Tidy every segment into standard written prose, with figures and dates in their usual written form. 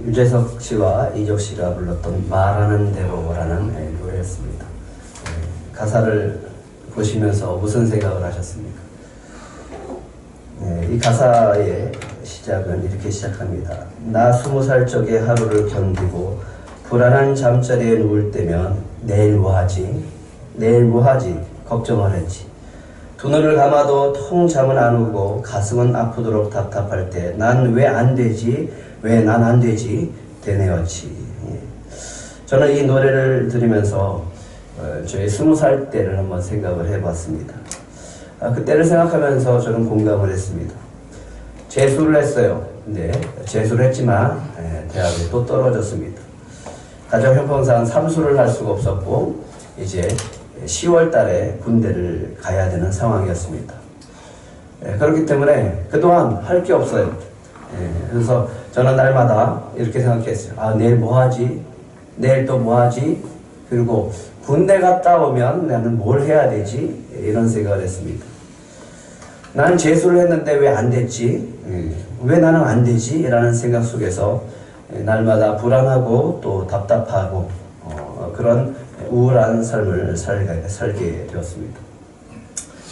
유재석 씨와 이적 씨가 불렀던 말하는 대로라는 노래였습니다. 가사를 보시면서 무슨 생각을 하셨습니까? 이 가사의 시작은 이렇게 시작합니다. 나 20살 적의 하루를 견디고 불안한 잠자리에 누울 때면 내일 뭐하지? 내일 뭐하지? 걱정을 했지. 두 눈을 감아도 통 잠은 안 오고 가슴은 아프도록 답답할 때 난 왜 안 되지? 왜 난 안 되지? 되뇌었지. 저는 이 노래를 들으면서 저의 20살 때를 한번 생각을 해봤습니다. 그때를 생각하면서 저는 공감을 했습니다. 재수를 했어요. 근데 재수를 했지만 대학에 또 떨어졌습니다. 가정 형편상 삼수를 할 수가 없었고 이제 10월 달에 군대를 가야 되는 상황이었습니다. 그렇기 때문에 그동안 할 게 없어요. 그래서 저는 날마다 이렇게 생각했어요. 내일 뭐 하지? 내일 또 뭐 하지? 그리고 군대 갔다 오면 나는 뭘 해야 되지? 이런 생각을 했습니다. 나는 재수를 했는데 왜 안 됐지? 왜 나는 안 되지? 라는 생각 속에서 날마다 불안하고 또 답답하고 그런 우울한 삶을 살게 되었습니다.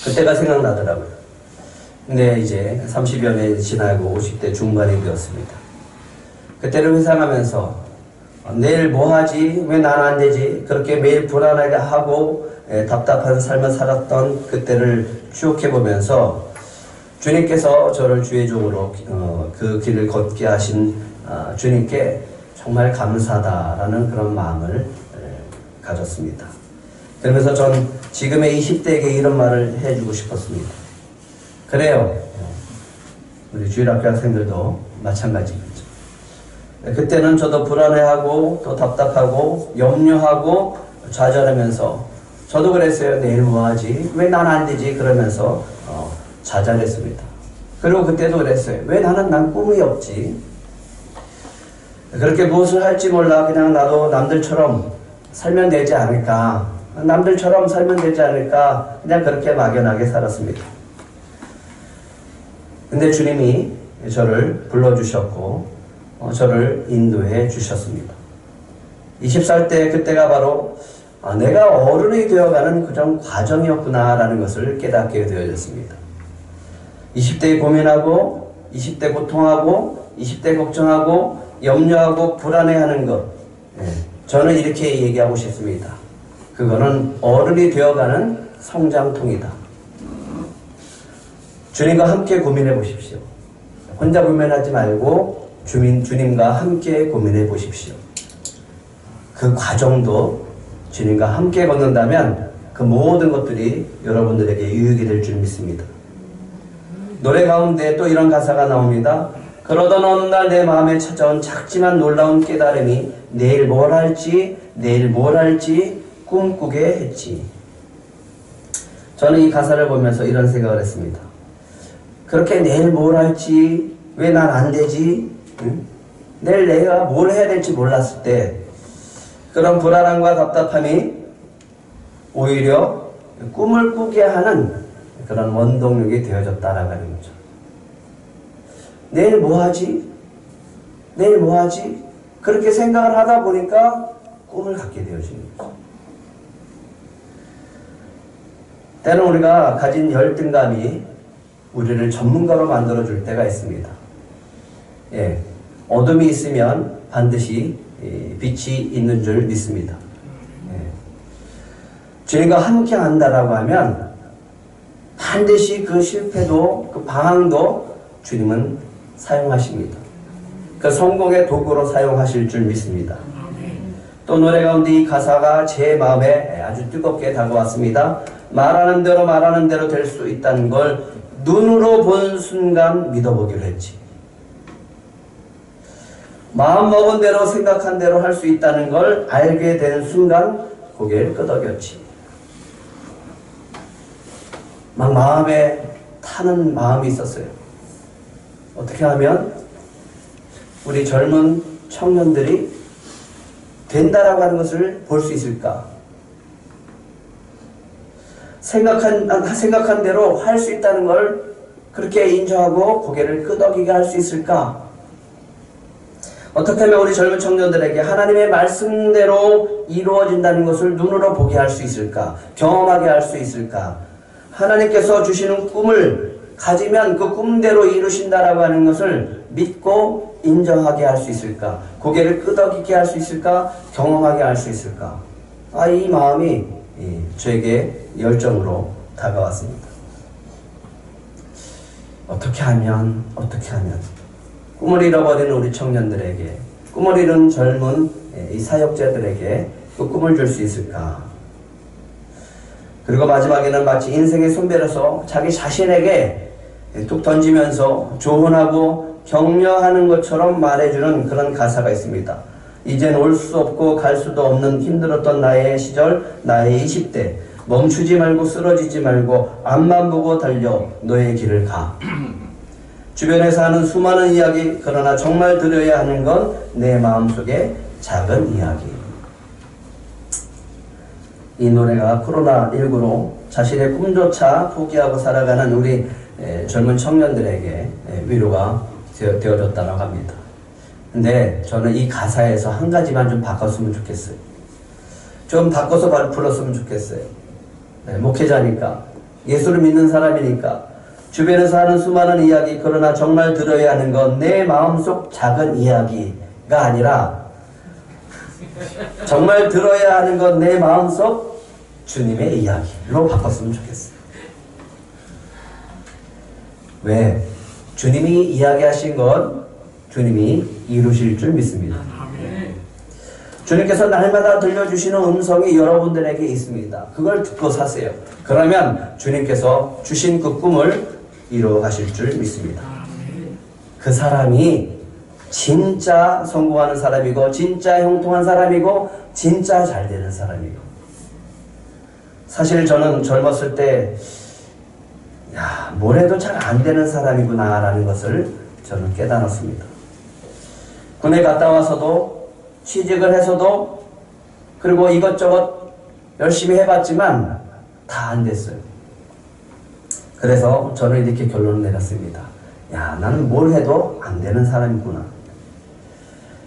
그때가 생각나더라고요. 근데 이제 30여 년이 지나고 50대 중반이 되었습니다. 그때를 회상하면서 내일 뭐 하지? 왜 나는 안 되지? 그렇게 매일 불안하게 하고 답답한 삶을 살았던 그때를 추억해보면서 주님께서 저를 주의 종으로 그 길을 걷게 하신 주님께 정말 감사하다라는 그런 마음을 가졌습니다. 그러면서 전 지금의 20대에게 이런 말을 해주고 싶었습니다. 그래요. 우리 주일학교 학생들도 마찬가지겠죠. 그때는 저도 불안해하고 또 답답하고 염려하고 좌절하면서 저도 그랬어요. 내일 뭐하지? 왜 난 안 되지? 그러면서 좌절했습니다. 그리고 그때도 그랬어요. 왜 난 꿈이 없지? 그렇게 무엇을 할지 몰라 그냥 나도 남들처럼 살면 되지 않을까? 남들처럼 살면 되지 않을까? 그냥 그렇게 막연하게 살았습니다. 근데 주님이 저를 불러주셨고 저를 인도해 주셨습니다. 20살 때 그때가 바로 내가 어른이 되어가는 그런 과정이었구나라는 것을 깨닫게 되어졌습니다. 20대에 고민하고 20대 고통하고 20대 걱정하고 염려하고 불안해하는 것, 저는 이렇게 얘기하고 싶습니다. 그거는 어른이 되어가는 성장통이다. 주님과 함께 고민해 보십시오. 혼자 고민하지 말고 주님과 함께 고민해 보십시오. 그 과정도 주님과 함께 걷는다면 그 모든 것들이 여러분들에게 유익이 될 줄 믿습니다. 노래 가운데 또 이런 가사가 나옵니다. 그러던 어느 날 내 마음에 찾아온 작지만 놀라운 깨달음이 내일 뭘 할지 꿈꾸게 했지. 저는 이 가사를 보면서 이런 생각을 했습니다. 그렇게 내일 뭘 할지, 왜 난 안 되지? 내일 내가 뭘 해야 될지 몰랐을 때 그런 불안함과 답답함이 오히려 꿈을 꾸게 하는 그런 원동력이 되어졌다라는 거죠. 내일 뭐 하지? 내일 뭐 하지? 그렇게 생각을 하다 보니까 꿈을 갖게 되어지는 거죠. 때는 우리가 가진 열등감이 우리를 전문가로 만들어줄 때가 있습니다. 어둠이 있으면 반드시 빛이 있는 줄 믿습니다. 주님과 함께 한다라고 하면 반드시 그 실패도 그 방황도 주님은 사용하십니다. 그 성공의 도구로 사용하실 줄 믿습니다. 또 노래 가운데 이 가사가 제 마음에 아주 뜨겁게 다가왔습니다. 말하는 대로 될 수 있다는 걸 눈으로 본 순간 믿어보기로 했지. 마음먹은 대로 생각한 대로 할 수 있다는 걸 알게 된 순간 고개를 끄덕였지. 막 마음에 타는 마음이 있었어요. 어떻게 하면 우리 젊은 청년들이 된다라고 하는 것을 볼 수 있을까? 생각한 대로 할 수 있다는 걸 그렇게 인정하고 고개를 끄덕이게 할 수 있을까? 어떻게 하면 우리 젊은 청년들에게 하나님의 말씀대로 이루어진다는 것을 눈으로 보게 할 수 있을까? 경험하게 할 수 있을까? 하나님께서 주시는 꿈을 가지면 그 꿈대로 이루신다라고 하는 것을 믿고 인정하게 할 수 있을까? 고개를 끄덕이게 할 수 있을까? 경험하게 할 수 있을까? 이 마음이 저에게 열정으로 다가왔습니다. 어떻게 하면 꿈을 잃어버리는 우리 청년들에게, 꿈을 잃은 젊은 이 사역자들에게 그 꿈을 줄 수 있을까? 그리고 마지막에는 마치 인생의 손별에서 자기 자신에게 툭 던지면서 조언하고 격려하는 것처럼 말해주는 그런 가사가 있습니다. 이젠 올 수 없고 갈 수도 없는 힘들었던 나의 시절, 나의 20대. 멈추지 말고 쓰러지지 말고 앞만 보고 달려 너의 길을 가. 주변에서 하는 수많은 이야기, 그러나 정말 들어야 하는 건 내 마음속의 작은 이야기. 이 노래가 코로나19로 자신의 꿈조차 포기하고 살아가는 우리 젊은 청년들에게 위로가 되어졌다고 합니다. 근데 저는 이 가사에서 한 가지만 좀 바꿨으면 좋겠어요. 좀 바꿔서 불렀으면 좋겠어요. 목회자니까, 예수를 믿는 사람이니까, 주변에서 하는 수많은 이야기, 그러나 정말 들어야 하는 건 내 마음속 작은 이야기가 아니라 정말 들어야 하는 건 내 마음속 주님의 이야기로 바꿨으면 좋겠어요. 왜? 주님이 이야기하신 건 주님이 이루실 줄 믿습니다. 주님께서 날마다 들려주시는 음성이 여러분들에게 있습니다. 그걸 듣고 사세요. 그러면 주님께서 주신 그 꿈을 이루어 가실 줄 믿습니다. 그 사람이 진짜 성공하는 사람이고, 진짜 형통한 사람이고, 진짜 잘 되는 사람이고. 사실 저는 젊었을 때 뭘 해도 잘 안 되는 사람이구나 라는 것을 저는 깨달았습니다. 군에 갔다 와서도, 취직을 해서도, 그리고 이것저것 열심히 해봤지만 다 안 됐어요. 그래서 저는 이렇게 결론을 내렸습니다. 나는 뭘 해도 안 되는 사람이구나.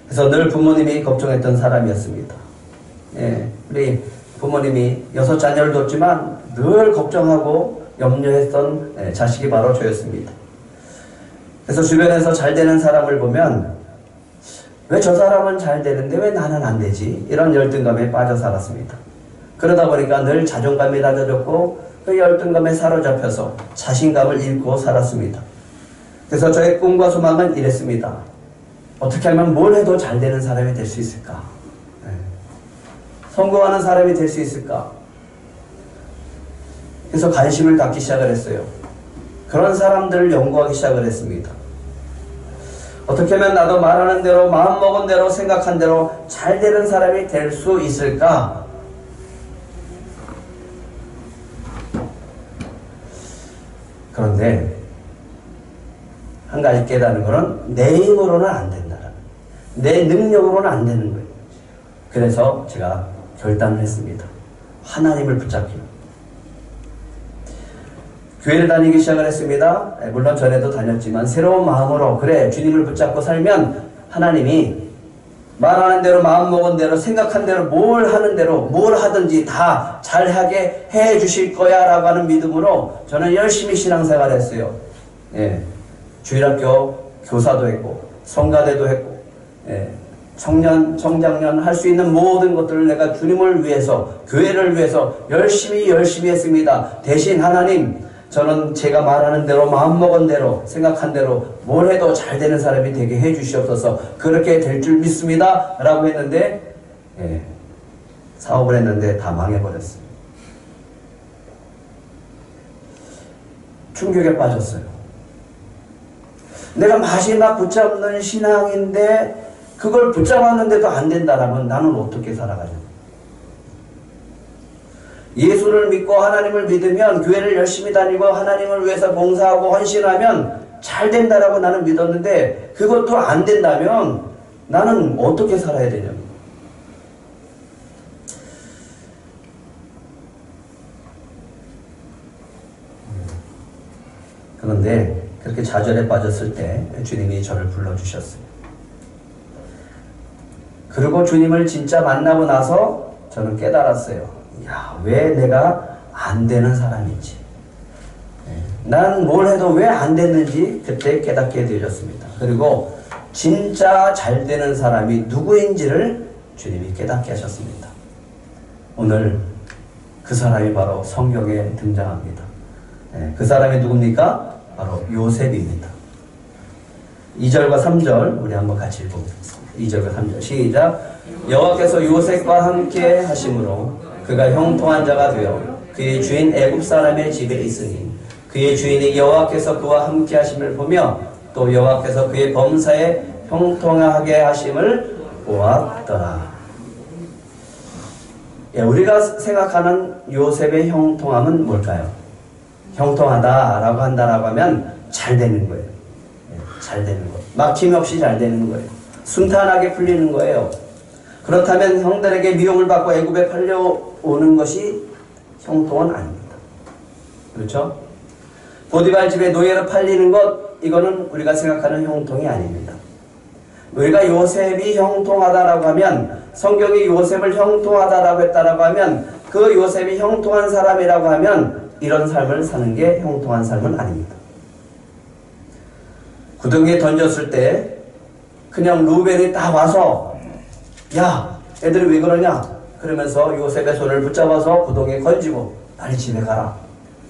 그래서 늘 부모님이 걱정했던 사람이었습니다. 우리 부모님이 6자녀를 뒀지만 늘 걱정하고 염려했던 자식이 바로 저였습니다. 그래서 주변에서 잘 되는 사람을 보면 왜 저 사람은 잘 되는데 왜 나는 안 되지? 이런 열등감에 빠져 살았습니다. 그러다 보니까 늘 자존감이 낮아졌고 그 열등감에 사로잡혀서 자신감을 잃고 살았습니다. 그래서 저의 꿈과 소망은 이랬습니다. 어떻게 하면 뭘 해도 잘 되는 사람이 될 수 있을까? 성공하는 사람이 될 수 있을까? 그래서 관심을 갖기 시작을 했어요. 그런 사람들을 연구하기 시작을 했습니다. 어떻게 하면 나도 말하는 대로, 마음먹은 대로, 생각한 대로 잘 되는 사람이 될 수 있을까? 그런데 한 가지 깨닫는 것은 내 힘으로는 안 된다라는, 내 능력으로는 안 되는 거예요. 그래서 제가 결단을 했습니다. 하나님을 붙잡기로. 교회를 다니기 시작을 했습니다. 물론 전에도 다녔지만 새로운 마음으로, 그래 주님을 붙잡고 살면 하나님이 말하는 대로, 마음먹은 대로, 생각한 대로, 뭘 하는 대로, 뭘 하든지 다 잘하게 해 주실 거야 라고 하는 믿음으로 저는 열심히 신앙생활을 했어요. 주일학교 교사도 했고, 성가대도 했고, 청년, 청장년 할 수 있는 모든 것들을 내가 주님을 위해서, 교회를 위해서 열심히 했습니다. 대신 하나님, 저는 제가 말하는 대로, 마음먹은 대로, 생각한 대로 뭘 해도 잘 되는 사람이 되게 해 주시옵소서. 그렇게 될 줄 믿습니다 라고 했는데 사업을 했는데 다 망해버렸어요. 충격에 빠졌어요. 내가 마지막 붙잡는 신앙인데 그걸 붙잡았는데도 안 된다라면 나는 어떻게 살아가냐. 예수를 믿고 하나님을 믿으면, 교회를 열심히 다니고 하나님을 위해서 봉사하고 헌신하면 잘 된다라고 나는 믿었는데 그것도 안 된다면 나는 어떻게 살아야 되냐고. 그런데 그렇게 좌절에 빠졌을 때 주님이 저를 불러주셨어요. 그리고 주님을 진짜 만나고 나서 저는 깨달았어요. 야, 왜 내가 안 되는 사람인지. 난 뭘 해도 왜 안 됐는지 그때 깨닫게 되었습니다. 그리고 진짜 잘 되는 사람이 누구인지를 주님이 깨닫게 하셨습니다. 오늘 그 사람이 바로 성경에 등장합니다. 그 사람이 누굽니까? 바로 요셉입니다. 2절과 3절 우리 한번 같이 읽어보겠습니다. 2절과 3절 시작. 여호와께서 요셉과 함께 하심으로 그가 형통한 자가 되어 그의 주인 애굽 사람의 집에 있으니 그의 주인이 여호와께서 그와 함께 하심을 보며 또 여호와께서 그의 범사에 형통하게 하심을 보았더라. 우리가 생각하는 요셉의 형통함은 뭘까요? 형통하다라고 한다라고 하면 잘 되는 거예요. 잘 되는 거. 막힘없이 잘 되는 거예요. 순탄하게 풀리는 거예요. 그렇다면 형들에게 미움을 받고 애굽에 팔려오는 것이 형통은 아닙니다. 그렇죠? 보디발 집에 노예로 팔리는 것, 이거는 우리가 생각하는 형통이 아닙니다. 우리가 요셉이 형통하다라고 하면, 성경이 요셉을 형통하다라고 했다라고 하면, 그 요셉이 형통한 사람이라고 하면 이런 삶을 사는 게 형통한 삶은 아닙니다. 구덩이에 던졌을 때 그냥 루벤이 딱 와서 야, 애들이 왜 그러냐? 그러면서 요셉의 손을 붙잡아서 구덩이에 건지고 빨리 집에 가라.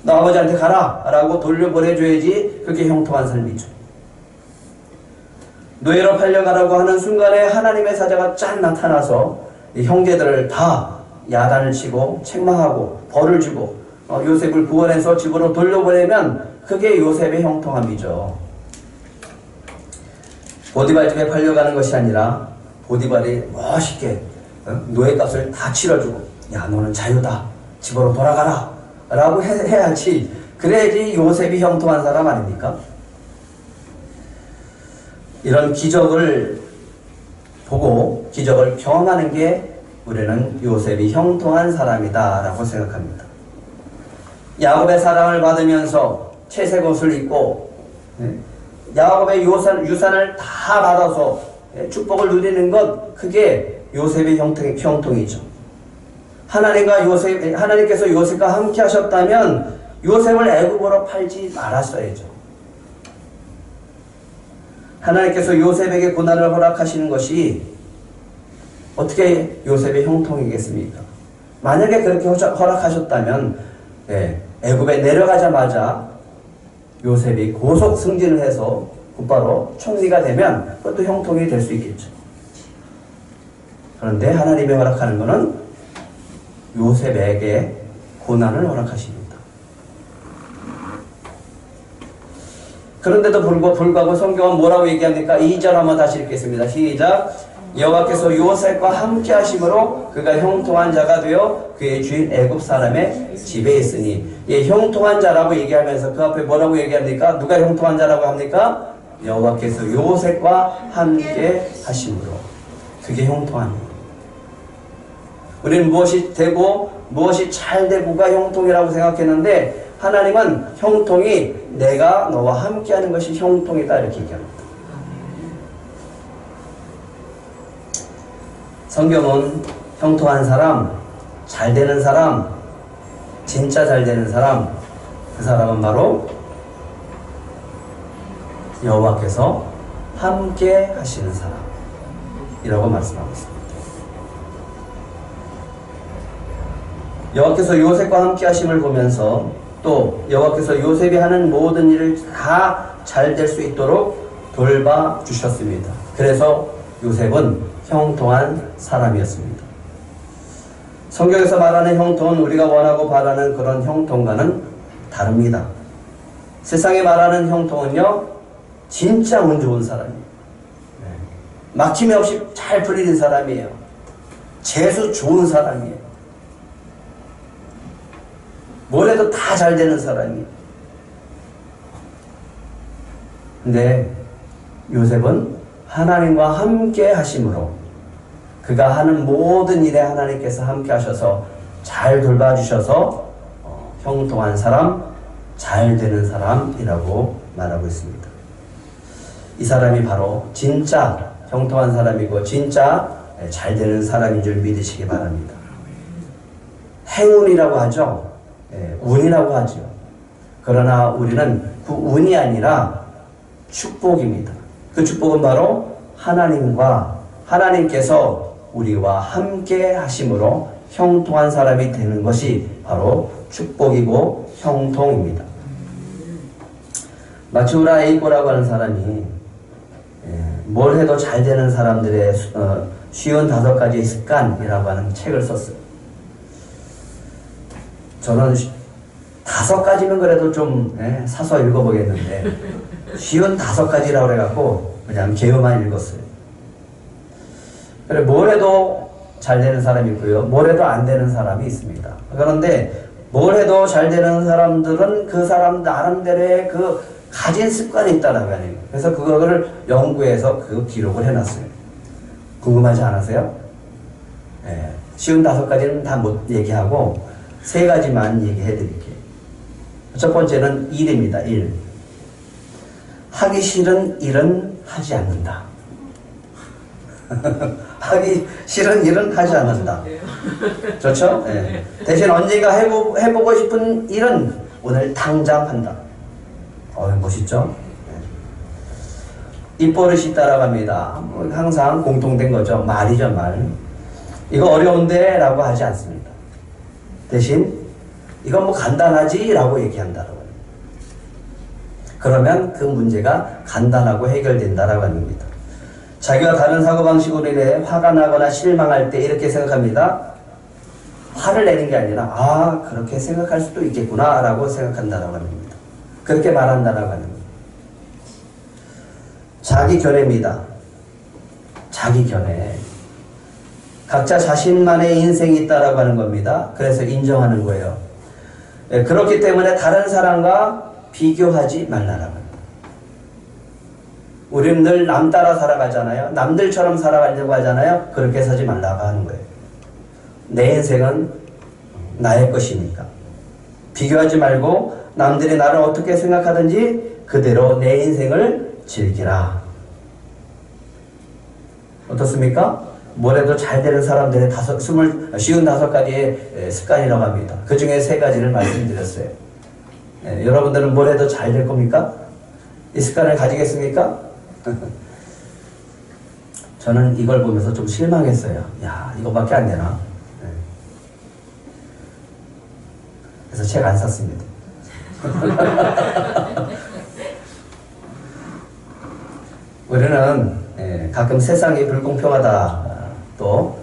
너 아버지한테 가라. 라고 돌려보내줘야지 그게 형통한 삶이죠. 노예로 팔려가라고 하는 순간에 하나님의 사자가 짠 나타나서 이 형제들을 다 야단을 치고 책망하고 벌을 주고 요셉을 구원해서 집으로 돌려보내면 그게 요셉의 형통함이죠. 보디발 집에 팔려가는 것이 아니라 보디발이 멋있게 노예값을 다 치러주고 야, 너는 자유다. 집으로 돌아가라. 라고 해야지. 그래야지 요셉이 형통한 사람 아닙니까? 이런 기적을 보고 기적을 경험하는 게 우리는 요셉이 형통한 사람이다 라고 생각합니다. 야곱의 사랑을 받으면서 채색 옷을 입고 야곱의 유산을 다 받아서 축복을 누리는 것, 그게 요셉의 형통이죠. 하나님께서 요셉과 함께 하셨다면 요셉을 애굽으로 팔지 말았어야죠. 하나님께서 요셉에게 고난을 허락하시는 것이 어떻게 요셉의 형통이겠습니까? 만약에 그렇게 허락하셨다면 애굽에 내려가자마자 요셉이 고속 승진을 해서 곧바로 총리가 되면 그것도 형통이 될 수 있겠죠. 그런데 하나님이 허락하는 것은 요셉에게 고난을 허락하십니다. 그런데도 불구하고 성경은 뭐라고 얘기합니까? 2절 한번 다시 읽겠습니다. 시작. 여호와께서 요셉과 함께 하심으로 그가 형통한 자가 되어 그의 주인 애굽 사람의 집에 있으니, 형통한 자라고 얘기하면서 그 앞에 뭐라고 얘기합니까? 누가 형통한 자라고 합니까? 여호와께서 요셉과 함께 하심으로. 그게 형통합니다. 우리는 무엇이 되고 무엇이 잘 되고가 형통이라고 생각했는데 하나님은 형통이 내가 너와 함께하는 것이 형통이다 이렇게 얘기합니다. 성경은 형통한 사람, 잘 되는 사람, 진짜 잘 되는 사람, 그 사람은 바로 여호와께서 함께 하시는 사람이라고 말씀하고 있습니다. 여호와께서 요셉과 함께 하심을 보면서 또 여호와께서 요셉이 하는 모든 일을 다 잘 될 수 있도록 돌봐 주셨습니다. 그래서 요셉은 형통한 사람이었습니다. 성경에서 말하는 형통은 우리가 원하고 바라는 그런 형통과는 다릅니다. 세상에 말하는 형통은요, 진짜 운 좋은 사람이에요. 막힘이 없이 잘 풀리는 사람이에요. 재수 좋은 사람이에요. 뭘 해도 다 잘 되는 사람이에요. 근데 요셉은 하나님과 함께 하심으로 그가 하는 모든 일에 하나님께서 함께 하셔서 잘 돌봐주셔서 형통한 사람, 잘 되는 사람이라고 말하고 있습니다. 이 사람이 바로 진짜 형통한 사람이고 진짜 잘 되는 사람인 줄 믿으시기 바랍니다. 행운이라고 하죠. 운이라고 하죠. 그러나 우리는 그 운이 아니라 축복입니다. 그 축복은 바로 하나님께서 우리와 함께 하심으로 형통한 사람이 되는 것이 바로 축복이고 형통입니다. 마츠우라 에이코라고 하는 사람이 뭘 해도 잘 되는 사람들의 55가지 습관이라고 하는 책을 썼어요. 저는 5가지는 그래도 좀 사서 읽어보겠는데 55가지라고 그래갖고 그냥 개요만 읽었어요. 그래, 뭘 해도 잘 되는 사람이 있고요, 뭘 해도 안 되는 사람이 있습니다. 그런데 뭘 해도 잘 되는 사람들은 그 사람 나름대로의 그 가진 습관이 있다라고 하네요. 그래서 그거를 연구해서 그 기록을 해놨어요. 궁금하지 않으세요? 55가지는 다 못 얘기하고 3가지만 얘기해드릴게요. 첫 번째는 일입니다. 일. 하기 싫은 일은 하지 않는다. 하기 싫은 일은 하지 않는다. 좋죠? 대신 언젠가 해보고 싶은 일은 오늘 당장 한다. 멋있죠? 입버릇이 따라갑니다. 항상 공통된 거죠. 말이죠, 말. 이거 어려운데 라고 하지 않습니다. 대신 이건 뭐 간단하지 라고 얘기한다라고 합니다. 그러면 그 문제가 간단하고 해결된다라고 합니다. 자기가 다른 사고방식으로 인해 화가 나거나 실망할 때 이렇게 생각합니다. 화를 내는 게 아니라 그렇게 생각할 수도 있겠구나 라고 생각한다라고 합니다. 그렇게 말한다라고 합니다. 자기 견해입니다. 자기 견해. 각자 자신만의 인생이 있다라고 하는 겁니다. 그래서 인정하는 거예요. 그렇기 때문에 다른 사람과 비교하지 말라라고 합니다. 우리는 늘 남 따라 살아가잖아요. 남들처럼 살아가려고 하잖아요. 그렇게 사지 말라고 하는 거예요. 내 인생은 나의 것이니까. 비교하지 말고 남들이 나를 어떻게 생각하든지 그대로 내 인생을 즐기라. 어떻습니까? 뭐래도 잘 되는 사람들의 55가지의 습관이라고 합니다. 그 중에 3가지를 말씀드렸어요. 여러분들은 뭐래도 잘 될 겁니까? 이 습관을 가지겠습니까? 저는 이걸 보면서 좀 실망했어요. 야, 이거밖에 안 되나? 그래서 책 안 샀습니다. 우리는 가끔 세상이 불공평하다, 또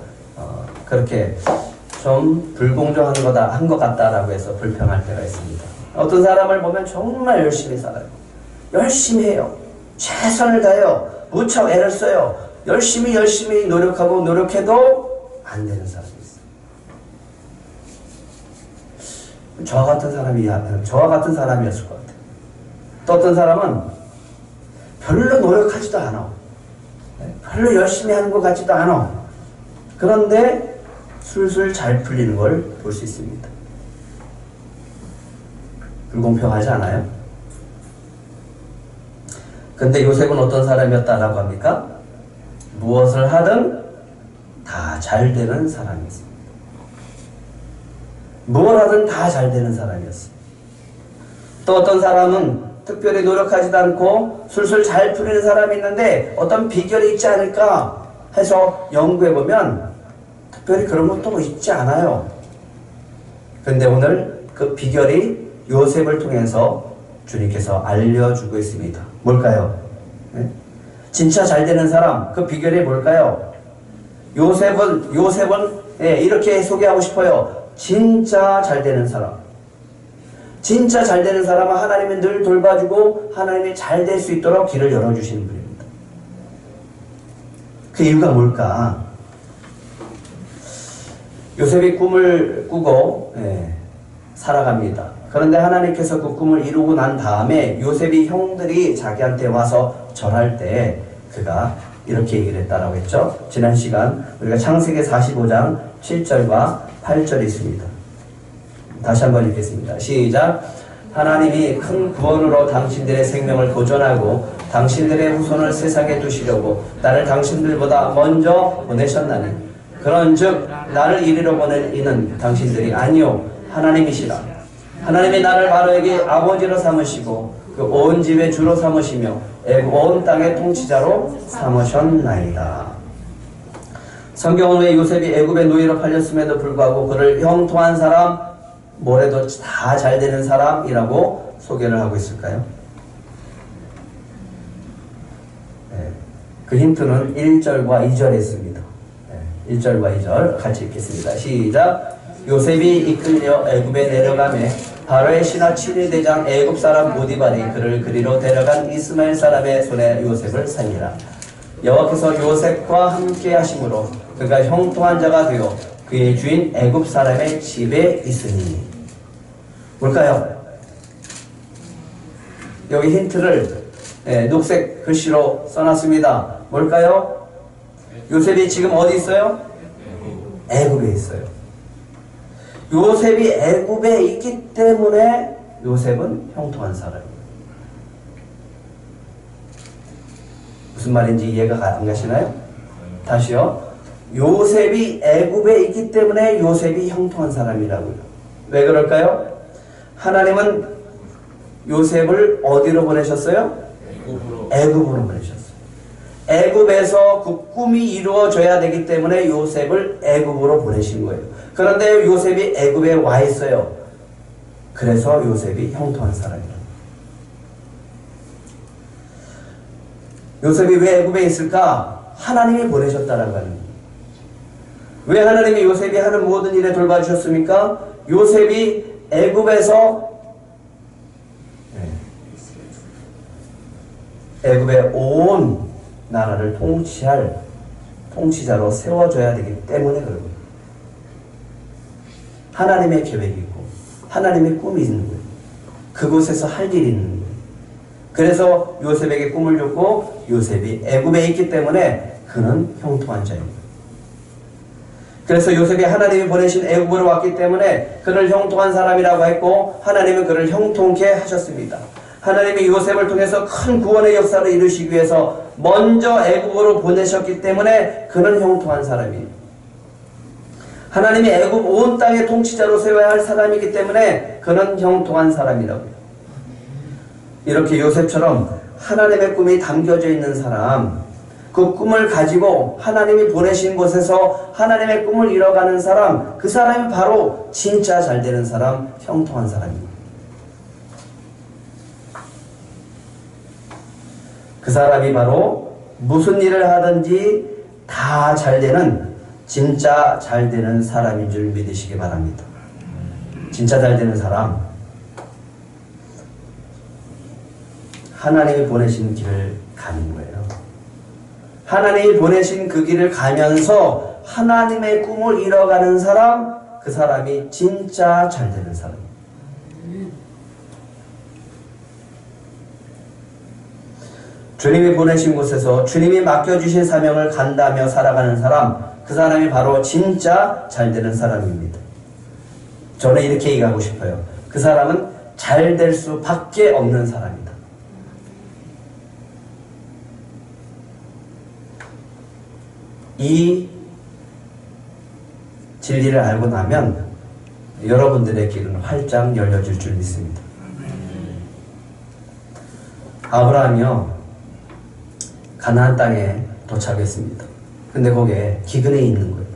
그렇게 좀 불공정한 거다 한 것 같다라고 해서 불평할 때가 있습니다. 어떤 사람을 보면 정말 열심히 살아요. 열심히 해요. 최선을 다해요. 무척 애를 써요. 열심히 노력하고 노력해도 안 되는 사람이 있어요. 저와 같은 사람이었을 것 같아요. 또 어떤 사람은 별로 노력하지도 않아. 별로 열심히 하는 것 같지도 않아. 그런데 술술 잘 풀리는 걸 볼 수 있습니다. 불공평하지 않아요? 근데 요셉은 어떤 사람이었다라고 합니까? 무엇을 하든 다 잘 되는 사람이었습니다. 무엇을 하든 다 잘 되는 사람이었습니다. 또 어떤 사람은 특별히 노력하지도 않고 술술 잘 풀리는 사람이 있는데 어떤 비결이 있지 않을까 해서 연구해보면 특별히 그런 것도 있지 않아요. 근데 오늘 그 비결이 요셉을 통해서 주님께서 알려주고 있습니다. 뭘까요? 진짜 잘 되는 사람, 그 비결이 뭘까요? 요셉은 이렇게 소개하고 싶어요. 진짜 잘 되는 사람. 진짜 잘 되는 사람은 하나님이 늘 돌봐주고 하나님이 잘 될 수 있도록 길을 열어주시는 분입니다. 그 이유가 뭘까? 요셉이 꿈을 꾸고 살아갑니다. 그런데 하나님께서 그 꿈을 이루고 난 다음에 요셉이 형들이 자기한테 와서 절할 때 그가 이렇게 얘기를 했다라고 했죠. 지난 시간 우리가 창세기 45장 7절과 8절이 있습니다. 다시 한번 읽겠습니다. 시작. 하나님이 큰 구원으로 당신들의 생명을 보존하고 당신들의 후손을 세상에 두시려고 나를 당신들보다 먼저 보내셨나니 그런즉 나를 이리로 보낸 이는 당신들이 아니요 하나님이시라. 하나님이 나를 바로에게 아버지로 삼으시고 그 온 집의 주로 삼으시며 애굽 온 땅의 통치자로 삼으셨나이다. 성경은 왜 요셉이 애굽의 노예로 팔렸음에도 불구하고 그를 형통한 사람, 뭐래도 다 잘 되는 사람이라고 소개를 하고 있을까요? 네, 그 힌트는 1절과 2절에 있습니다. 네, 1절과 2절 같이 읽겠습니다. 시작. 요셉이 이끌려 애굽에 내려가매 바로의 신하 7일 대장 애굽 사람 보디발이 그를 그리로 데려간 이스마엘 사람의 손에 요셉을 살리라. 여호와께서 요셉과 함께 하심으로 그가 형통한 자가 되어 그의 주인 애굽 사람의 집에 있으니. 뭘까요? 여기 힌트를 녹색 글씨로 써놨습니다. 뭘까요? 요셉이 지금 어디 있어요? 애굽에 있어요. 요셉이 애굽에 있기 때문에 요셉은 형통한 사람이에요. 무슨 말인지 이해가 안 가시나요? 다시요. 요셉이 애굽에 있기 때문에 요셉이 형통한 사람이라고요. 왜 그럴까요? 하나님은 요셉을 어디로 보내셨어요? 애굽으로 보내셨어요. 애굽에서 그 꿈이 이루어져야 되기 때문에 요셉을 애굽으로 보내신 거예요. 그런데 요셉이 애굽에 와 있어요. 그래서 요셉이 형통한 사람이에요. 요셉이 왜 애굽에 있을까? 하나님이 보내셨다라고 하는 거예요. 왜 하나님이 요셉이 하는 모든 일에 돌봐주셨습니까? 요셉이 애굽에서 애굽의 온 나라를 통치할 통치자로 세워줘야 되기 때문에 그런 거예요. 하나님의 계획이 있고 하나님의 꿈이 있는 거예요. 그곳에서 할 일이 있는 거예요. 그래서 요셉에게 꿈을 줬고 요셉이 애굽에 있기 때문에 그는 형통한 자입니다. 그래서 요셉이 하나님이 보내신 애굽으로 왔기 때문에 그를 형통한 사람이라고 했고 하나님은 그를 형통케 하셨습니다. 하나님이 요셉을 통해서 큰 구원의 역사를 이루시기 위해서 먼저 애굽으로 보내셨기 때문에 그는 형통한 사람이에요. 하나님이 애굽 온 땅의 통치자로 세워야 할 사람이기 때문에 그는 형통한 사람이라고요. 이렇게 요셉처럼 하나님의 꿈이 담겨져 있는 사람, 그 꿈을 가지고 하나님이 보내신 곳에서 하나님의 꿈을 이뤄가는 사람, 그 사람이 바로 진짜 잘 되는 사람, 형통한 사람입니다. 그 사람이 바로 무슨 일을 하든지 다 잘 되는 진짜 잘 되는 사람인 줄 믿으시기 바랍니다. 진짜 잘 되는 사람, 하나님이 보내신 길을 가는 거예요. 하나님이 보내신 그 길을 가면서 하나님의 꿈을 이뤄가는 사람, 그 사람이 진짜 잘 되는 사람입니다. 주님이 보내신 곳에서 주님이 맡겨주신 사명을 간다며 살아가는 사람, 그 사람이 바로 진짜 잘 되는 사람입니다. 저는 이렇게 얘기하고 싶어요. 그 사람은 잘 될 수밖에 없는 사람이다. 이 진리를 알고 나면 여러분들의 길은 활짝 열려질 줄 믿습니다. 아브라함이요, 가나안 땅에 도착했습니다. 근데 거기에 기근이 있는 거예요.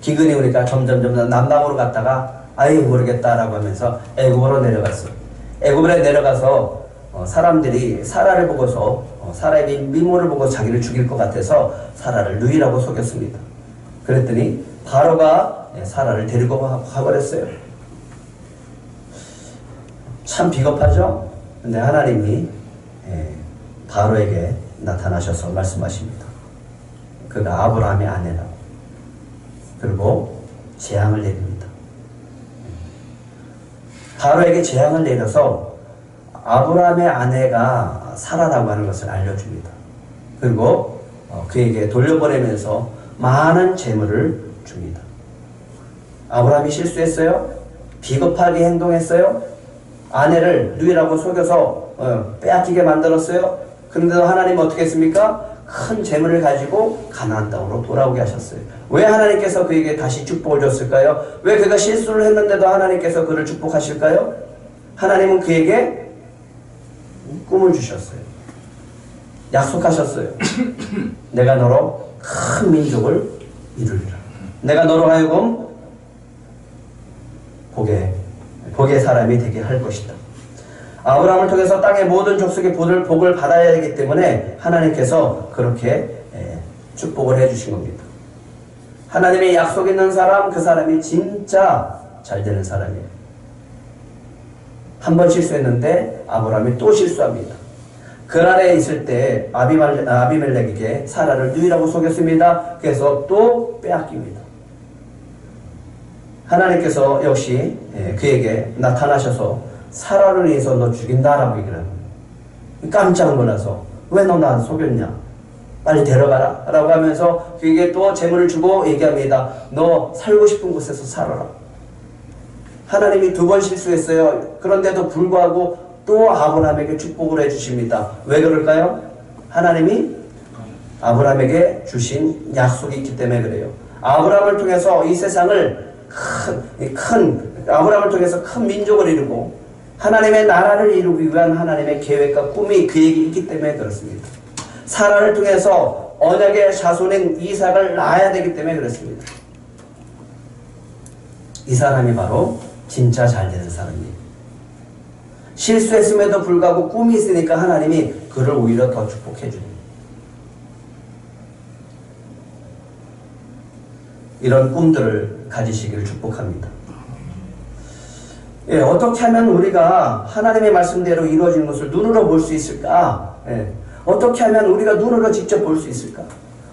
기근이 오니까 점점 남방으로 갔다가 아예 모르겠다라고 하면서 애굽으로 내려갔어요. 애굽으로 내려가서 사람들이 사라를 보고서 사라의 미모를 보고 자기를 죽일 것 같아서 사라를 누이라고 속였습니다. 그랬더니 바로가 사라를 데리고 가버렸어요. 참 비겁하죠? 근데 하나님이 바로에게 나타나셔서 말씀하십니다. 그가 아브라함의 아내라고. 그리고 재앙을 내립니다. 바로에게 재앙을 내려서 아브라함의 아내가 사라라고 하는 것을 알려줍니다. 그리고 그에게 돌려보내면서 많은 재물을 줍니다. 아브라함이 실수했어요? 비겁하게 행동했어요? 아내를 누이라고 속여서 빼앗기게 만들었어요. 그런데도 하나님은 어떻게 했습니까? 큰 재물을 가지고 가나안 땅으로 돌아오게 하셨어요. 왜 하나님께서 그에게 다시 축복을 줬을까요? 왜 그가 실수를 했는데도 하나님께서 그를 축복하실까요? 하나님은 그에게 꿈을 주셨어요. 약속하셨어요. 내가 너로 큰 민족을 이루리라. 내가 너로 하여금 복의 사람이 되게 할 것이다. 아브라함을 통해서 땅의 모든 족속의 복을 받아야 하기 때문에 하나님께서 그렇게 축복을 해주신 겁니다. 하나님의 약속 있는 사람, 그 사람이 진짜 잘 되는 사람이에요. 한 번 실수했는데 아브라함이 또 실수합니다. 그란에 있을 때 아비멜렉에게 사라를 누이라고 속였습니다. 그래서 또 빼앗깁니다. 하나님께서 역시 그에게 나타나셔서 사라를 위해서 너 죽인다라고 얘기를 합니다. 깜짝 놀라서 왜 너 나 속였냐? 빨리 데려가라 라고 하면서 그에게 또 재물을 주고 얘기합니다. 너 살고 싶은 곳에서 살아라. 하나님이 2번 실수했어요. 그런데도 불구하고 또 아브라함에게 축복을 해주십니다. 왜 그럴까요? 하나님이 아브라함에게 주신 약속이 있기 때문에 그래요. 아브라함을 통해서 이 세상을 아브라함을 통해서 큰 민족을 이루고 하나님의 나라를 이루기 위한 하나님의 계획과 꿈이 그에게 있기 때문에 그렇습니다. 사라를 통해서 언약의 자손인 이삭을 낳아야 되기 때문에 그렇습니다. 이 사람이 바로 진짜 잘 되는 사람이에요. 실수했음에도 불구하고 꿈이 있으니까 하나님이 그를 오히려 더 축복해 줍니다. 이런 꿈들을 가지시기를 축복합니다. 어떻게 하면 우리가 하나님의 말씀대로 이루어지는 것을 눈으로 볼 수 있을까? 어떻게 하면 우리가 눈으로 직접 볼 수 있을까?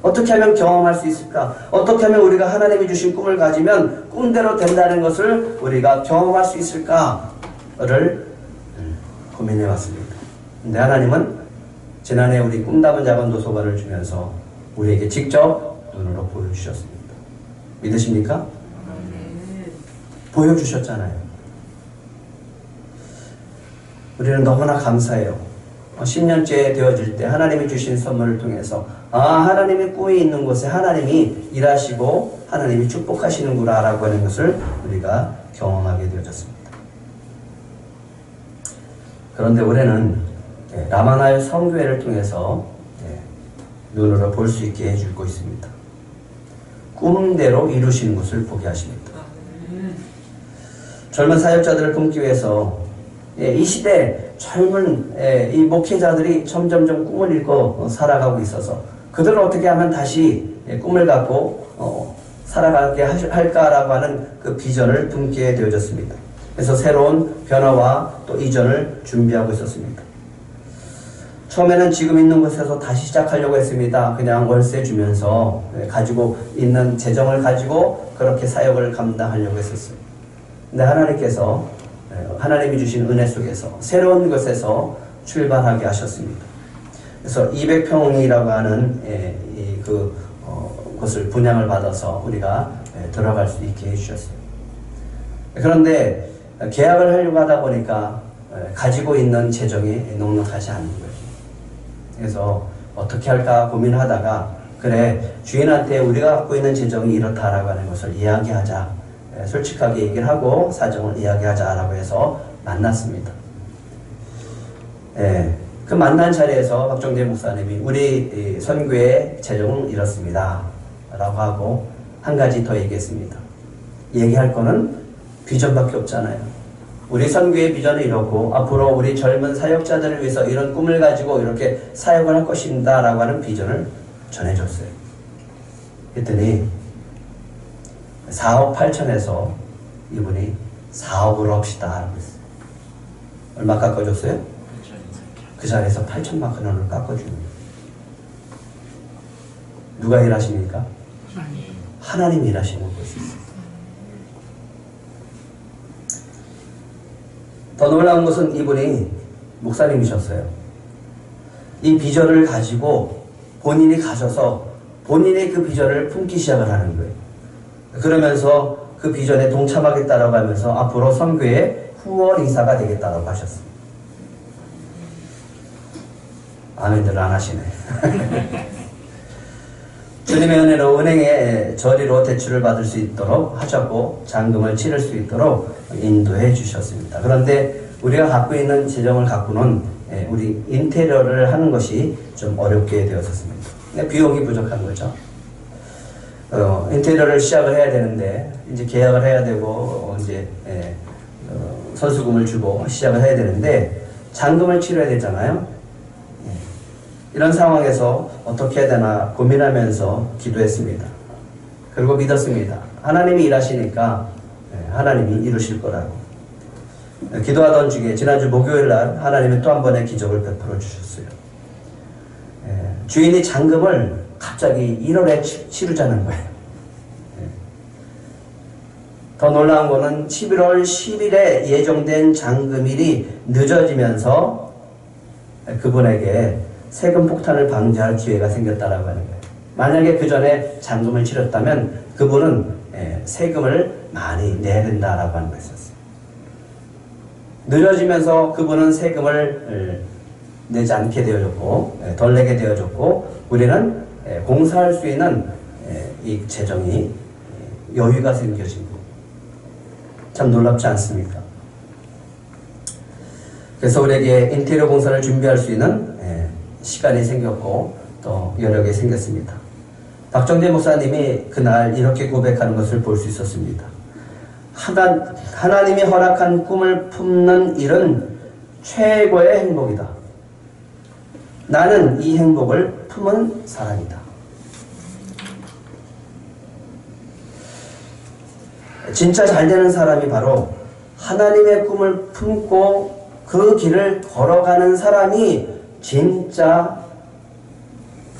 어떻게 하면 경험할 수 있을까? 어떻게 하면 우리가 하나님이 주신 꿈을 가지면 꿈대로 된다는 것을 우리가 경험할 수 있을까를 고민해 왔습니다. 근데 하나님은 지난해 우리 꿈담은 작은 도서관을 주면서 우리에게 직접 눈으로 보여주셨습니다. 믿으십니까? 보여주셨잖아요. 우리는 너무나 감사해요. 10년째 되어질 때 하나님이 주신 선물을 통해서 하나님의 꿈이 있는 곳에 하나님이 일하시고 하나님이 축복하시는구나 라고 하는 것을 우리가 경험하게 되어졌습니다. 그런데 올해는 라마나의 성교회를 통해서 눈으로 볼 수 있게 해주고 있습니다. 꿈대로 이루시는 것을 보게 하십니다. 젊은 사역자들을 품기 위해서 이 시대 젊은 이 목회자들이 점점점 꿈을 잃고 살아가고 있어서 그들을 어떻게 하면 다시 꿈을 갖고 살아가게 할까라고 하는 그 비전을 품게 되어졌습니다. 그래서 새로운 변화와 또 이전을 준비하고 있었습니다. 처음에는 지금 있는 곳에서 다시 시작하려고 했습니다. 그냥 월세 주면서 가지고 있는 재정을 가지고 그렇게 사역을 감당하려고 했었어요. 근데 하나님께서 하나님이 주신 은혜 속에서 새로운 곳에서 출발하게 하셨습니다. 그래서 200평이라고 하는 곳을 분양을 받아서 우리가 들어갈 수 있게 해주셨어요. 그런데 계약을 하려고 하다 보니까 가지고 있는 재정이 넉넉하지 않는 거예요. 그래서 어떻게 할까 고민하다가 그래 주인한테 우리가 갖고 있는 재정이 이렇다라고 하는 것을 이야기하자. 솔직하게 얘기를 하고 사정을 이야기하자라고 해서 만났습니다. 그 만난 자리에서 박정재 목사님이 우리 선교의 재정은 이렇습니다 라고 하고 한 가지 더 얘기했습니다. 얘기할 거는 비전밖에 없잖아요. 우리 선교의 비전은 이렇고 앞으로 우리 젊은 사역자들을 위해서 이런 꿈을 가지고 이렇게 사역을 할 것입니다 라고 하는 비전을 전해줬어요. 그랬더니 4억 8천에서 이분이 4억으로 합시다 라고 했어요. 얼마 깎아줬어요? 그 자리에서 8천만 원을 깎아줍니다. 누가 일하십니까? 하나님이 일하시는 것이었어요. 더 놀라운 것은 이분이 목사님이셨어요. 이 비전을 가지고 본인이 가셔서 본인의 그 비전을 품기 시작을 하는 거예요. 그러면서 그 비전에 동참하겠다라고 하면서 앞으로 선교에 후원 이사가 되겠다고 하셨습니다. 아멘들 안 하시네. 주님의 은혜로 은행에 저리로 대출을 받을 수 있도록 하셨고 잔금을 치를 수 있도록 인도해 주셨습니다. 그런데 우리가 갖고 있는 재정을 갖고는 우리 인테리어를 하는 것이 좀 어렵게 되었었습니다. 비용이 부족한 거죠. 인테리어를 시작을 해야 되는데 이제 계약을 해야 되고 이제 선수금을 주고 시작을 해야 되는데 잔금을 치러야 되잖아요. 이런 상황에서 어떻게 해야 되나 고민하면서 기도했습니다. 그리고 믿었습니다. 하나님이 일하시니까 하나님이 이루실 거라고. 기도하던 중에 지난주 목요일날 하나님이 또 한 번의 기적을 베풀어 주셨어요. 주인이 잔금을 갑자기 1월에 치르자는 거예요. 더 놀라운 거는 11월 10일에 예정된 잔금일이 늦어지면서 그분에게 세금 폭탄을 방지할 기회가 생겼다라고 하는 거예요. 만약에 그 전에 잔금을 치렀다면 그분은 세금을 많이 내야 된다라고 하는 거였어요. 늦어지면서 그분은 세금을 내지 않게 되어졌고 덜 내게 되어졌고 우리는 공사할 수 있는 이 재정이 여유가 생겨진 거. 참 놀랍지 않습니까? 그래서 우리에게 인테리어 공사를 준비할 수 있는 시간이 생겼고 또 여력이 생겼습니다. 박정대 목사님이 그날 이렇게 고백하는 것을 볼 수 있었습니다. 하나님이 허락한 꿈을 품는 일은 최고의 행복이다. 나는 이 행복을 품은 사람이다. 진짜 잘 되는 사람이 바로 하나님의 꿈을 품고 그 길을 걸어가는 사람이 진짜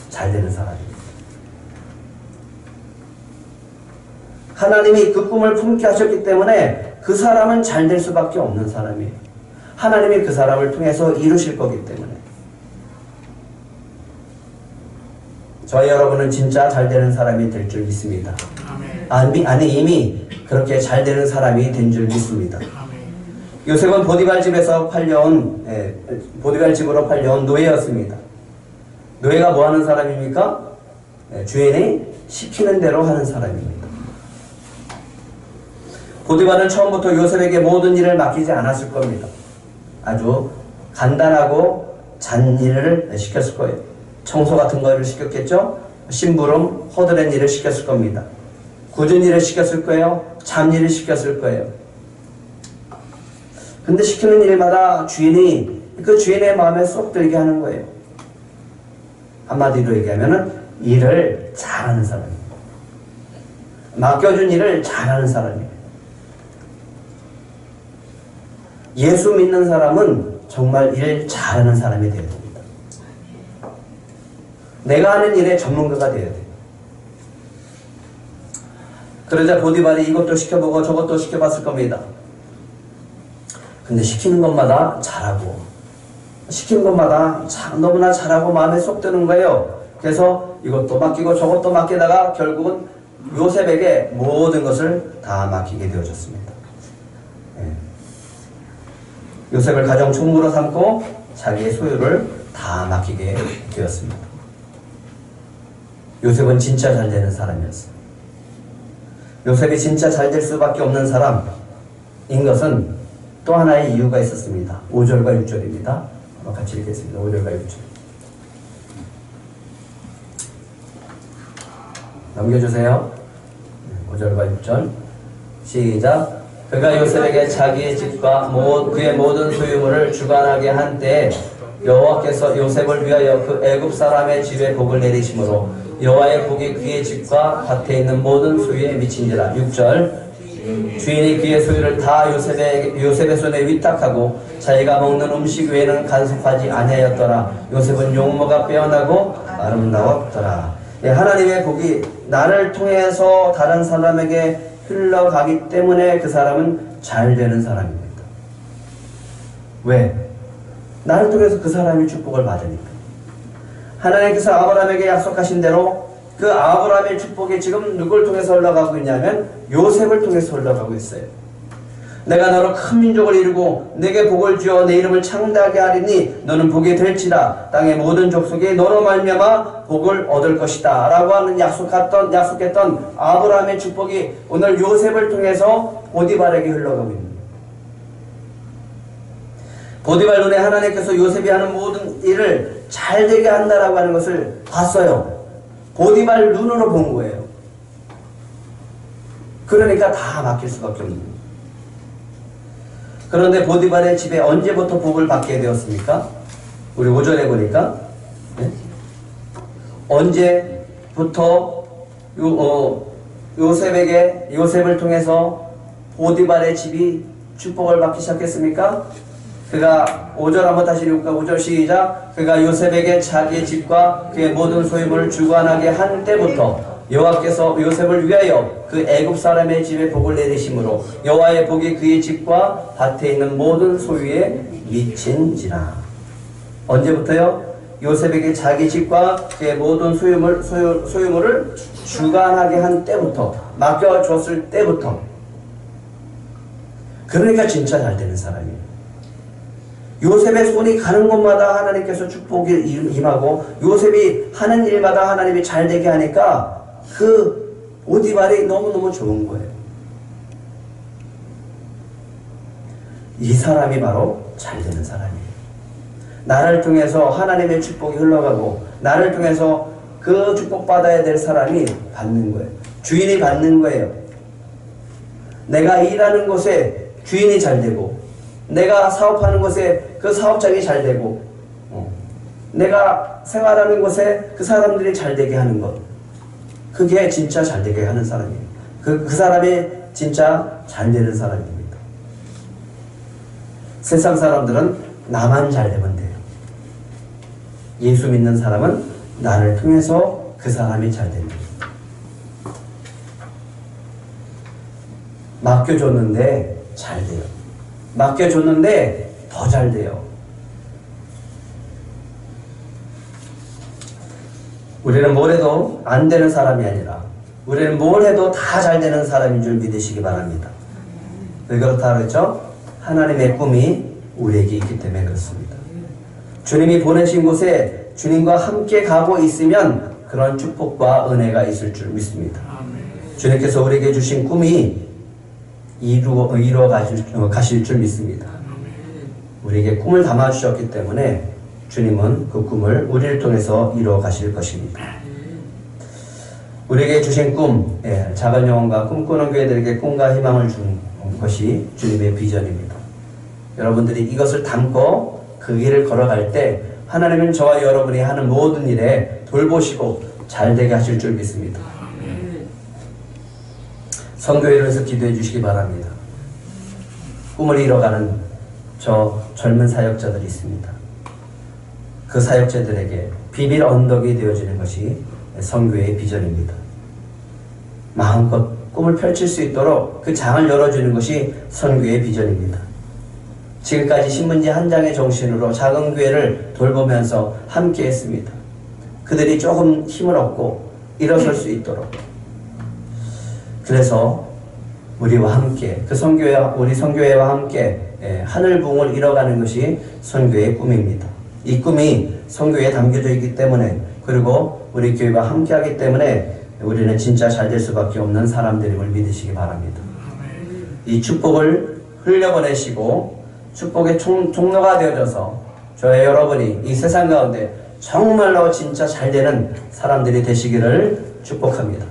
잘 되는 사람입니다. 하나님이 그 꿈을 품게 하셨기 때문에 그 사람은 잘 될 수밖에 없는 사람이에요. 하나님이 그 사람을 통해서 이루실 거기 때문에. 저희 여러분은 진짜 잘 되는 사람이 될 줄 믿습니다. 아니 이미 그렇게 잘 되는 사람이 된 줄 믿습니다. 요셉은 보디발 집에서 보디발 집으로 팔려온 노예였습니다. 노예가 뭐 하는 사람입니까? 주인이 시키는 대로 하는 사람입니다. 보디발은 처음부터 요셉에게 모든 일을 맡기지 않았을 겁니다. 아주 간단하고 잔일을 시켰을 거예요. 청소 같은 거를 시켰겠죠? 심부름, 허드렛 일을 시켰을 겁니다. 굳은 일을 시켰을 거예요. 잡일을 시켰을 거예요. 근데 시키는 일마다 주인이 그 주인의 마음에 쏙 들게 하는 거예요. 한마디로 얘기하면 일을 잘하는 사람입니다. 맡겨준 일을 잘하는 사람이에요. 예수 믿는 사람은 정말 일 잘하는 사람이 되어야 됩니다. 내가 하는 일에 전문가가 되어야 돼요. 그러자 보디발이 이것도 시켜보고 저것도 시켜봤을 겁니다. 근데 시키는 것마다 잘하고 시키는 것마다 너무나 잘하고 마음에 쏙 드는 거예요. 그래서 이것도 맡기고 저것도 맡기다가 결국은 요셉에게 모든 것을 다 맡기게 되어졌습니다. 요셉을 가정 총무로 삼고 자기의 소유를 다 맡기게 되었습니다. 요셉은 진짜 잘 되는 사람이었어요. 요셉이 진짜 잘 될 수밖에 없는 사람인 것은 또 하나의 이유가 있었습니다. 5절과 6절입니다. 같이 읽겠습니다. 5절과 6절. 넘겨주세요. 5절과 6절. 시작. 그가 요셉에게 자기의 집과 그의 모든 소유물을 주관하게 한 때에 여호와께서 요셉을 위하여 그 애굽 사람의 집에 복을 내리심으로 여호와의 복이 그의 집과 밭에 있는 모든 소유에 미친지라. 6절. 주인이 그의 소유를 다 요셉의 손에 위탁하고 자기가 먹는 음식 외에는 간섭하지 아니하였더라. 요셉은 용모가 빼어나고 아름다웠더라. 하나님의 복이 나를 통해서 다른 사람에게 흘러가기 때문에 그 사람은 잘 되는 사람입니다. 왜? 나를 통해서 그 사람이 축복을 받으니까. 하나님께서 아브라함에게 약속하신 대로 그 아브라함의 축복이 지금 누굴 통해서 흘러가고 있냐면 요셉을 통해서 흘러가고 있어요. 내가 너로 큰 민족을 이루고 내게 복을 주어 내 이름을 창대하게 하리니 너는 복이 될지라. 땅의 모든 족속이 너로 말미암아 복을 얻을 것이다 라고 하는 약속했던 아브라함의 축복이 오늘 요셉을 통해서 보디발에게 흘러가고 있는 거예요. 보디발 눈에 하나님께서 요셉이 하는 모든 일을 잘되게 한다라고 하는 것을 봤어요. 보디발 눈으로 본 거예요. 그러니까 다 맡길 수밖에 없는 거예요. 그런데 보디발의 집에 언제부터 복을 받게 되었습니까? 우리 5절에 보니까 네? 언제부터 요셉을 통해서 보디발의 집이 축복을 받기 시작했습니까? 그가 5절 한번 다시 읽을까? 5절 시작. 그가 요셉에게 자기의 집과 그의 모든 소유물을 주관하게 한 때부터 여호와께서 요셉을 위하여 그 애굽 사람의 집에 복을 내리심으로 여호와의 복이 그의 집과 밭에 있는 모든 소유에 미친지라. 언제부터요? 요셉에게 자기 집과 그의 모든 소유물을 주관하게 한 때부터, 맡겨줬을 때부터. 그러니까 진짜 잘 되는 사람이에요. 요셉의 손이 가는 곳마다 하나님께서 축복이 임하고 요셉이 하는 일마다 하나님이 잘 되게 하니까 그 보디발이 너무너무 좋은 거예요. 이 사람이 바로 잘 되는 사람이에요. 나를 통해서 하나님의 축복이 흘러가고 나를 통해서 그 축복받아야 될 사람이 받는 거예요. 주인이 받는 거예요. 내가 일하는 곳에 주인이 잘 되고 내가 사업하는 곳에 그 사업장이 잘 되고 내가 생활하는 곳에 그 사람들이 잘 되게 하는 것, 그게 진짜 잘 되게 하는 사람이에요. 그 사람이 진짜 잘 되는 사람입니다. 세상 사람들은 나만 잘 되면 돼요. 예수 믿는 사람은 나를 통해서 그 사람이 잘 됩니다. 맡겨줬는데 잘 돼요. 맡겨줬는데 더 잘 돼요. 우리는 뭘 해도 안 되는 사람이 아니라 우리는 뭘 해도 다 잘 되는 사람인 줄 믿으시기 바랍니다. 왜 그렇다 그랬죠? 하나님의 꿈이 우리에게 있기 때문에 그렇습니다. 주님이 보내신 곳에 주님과 함께 가고 있으면 그런 축복과 은혜가 있을 줄 믿습니다. 주님께서 우리에게 주신 꿈이 이루어 가실 줄 믿습니다. 우리에게 꿈을 담아주셨기 때문에 주님은 그 꿈을 우리를 통해서 이루어 가실 것입니다. 우리에게 주신 꿈, 작은 영혼과 꿈꾸는 교회들에게 꿈과 희망을 준 것이 주님의 비전입니다. 여러분들이 이것을 담고 그 길을 걸어갈 때 하나님은 저와 여러분이 하는 모든 일에 돌보시고 잘되게 하실 줄 믿습니다. 선교회를 해서 기도해 주시기 바랍니다. 꿈을 이뤄가는 저 젊은 사역자들이 있습니다. 그 사역자들에게 비밀 언덕이 되어주는 것이 선교회의 비전입니다. 마음껏 꿈을 펼칠 수 있도록 그 장을 열어주는 것이 선교회의 비전입니다. 지금까지 신문지 한 장의 정신으로 작은 교회를 돌보면서 함께 했습니다. 그들이 조금 힘을 얻고 일어설 수 있도록. 그래서 우리와 함께, 우리 선교회와 함께 하늘 부흥을 이뤄가는 것이 선교회의 꿈입니다. 이 꿈이 선교회에 담겨져 있기 때문에, 그리고 우리 교회와 함께 하기 때문에 우리는 진짜 잘 될 수밖에 없는 사람들임을 믿으시기 바랍니다. 이 축복을 흘려보내시고 축복의 종로가 되어져서 저의 여러분이 이 세상 가운데 정말로 진짜 잘 되는 사람들이 되시기를 축복합니다.